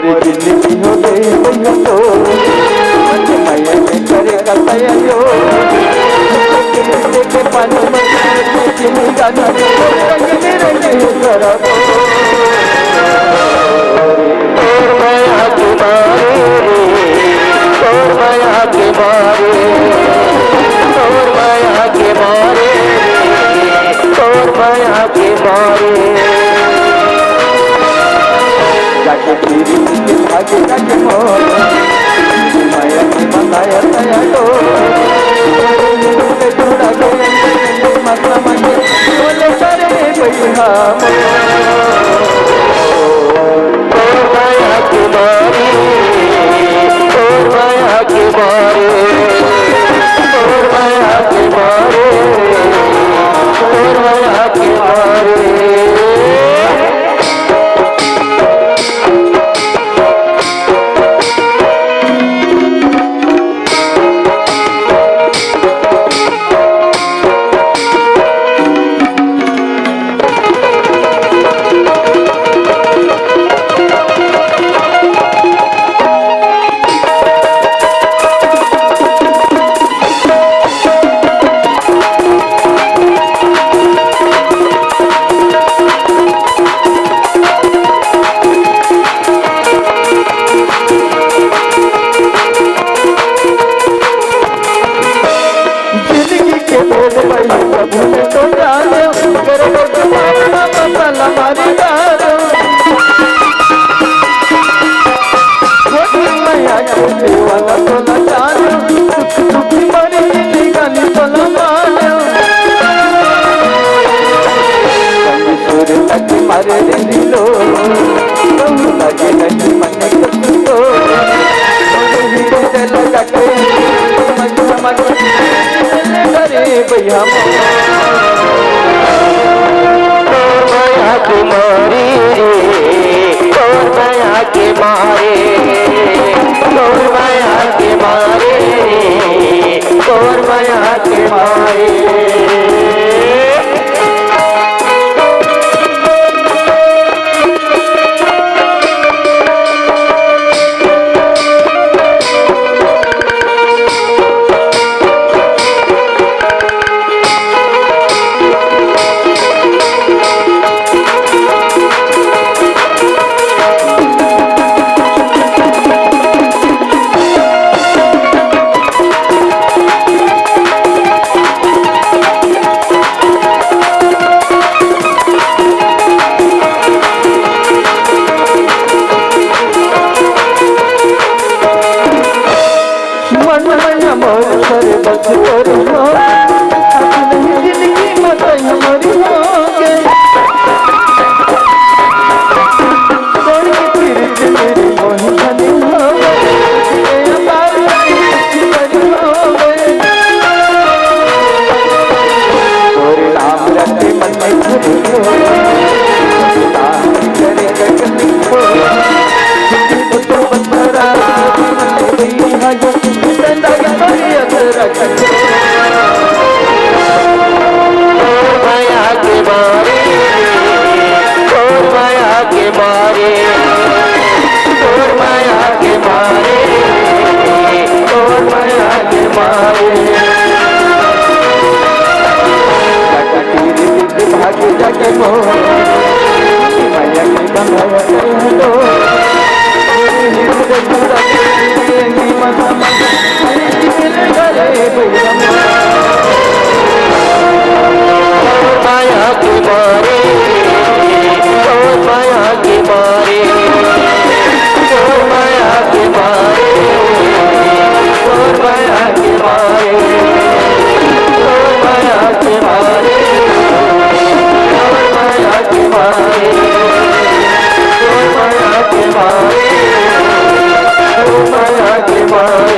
मोरी जिंदगी हो गई भैया तो मैया के करेगा तैयारियों के पानी में गाना रंगे करा और माया के मारे और माया के मारे और माया के मारे और माया के मारे जाके तेरी के आगे जाके मोर माया के बताया तया तो जोड़ा गया माता मांगे बोले करे भैया और माया के मारे और माया के मारे और माया के मारे और माया के मारे मारे दिलो लगे लगे मन को लगा के करे भैया माया के मारे और माया के मारे और माया के मारे और माया के मारे बस करो नहीं जिंदगी मत हमारी होगे छोड़ के फिर मेरी मोही बनी हो और नाम रखे मन में माया के मारे और माया के मारे और माया के मारे और माया के मारे भाग्य जाके माया के बंधा माया के मारे और माया के मारे और माया के मारे और माया के मारे और माया के मारे और माया के मारे और माया के मारे और माया के मारे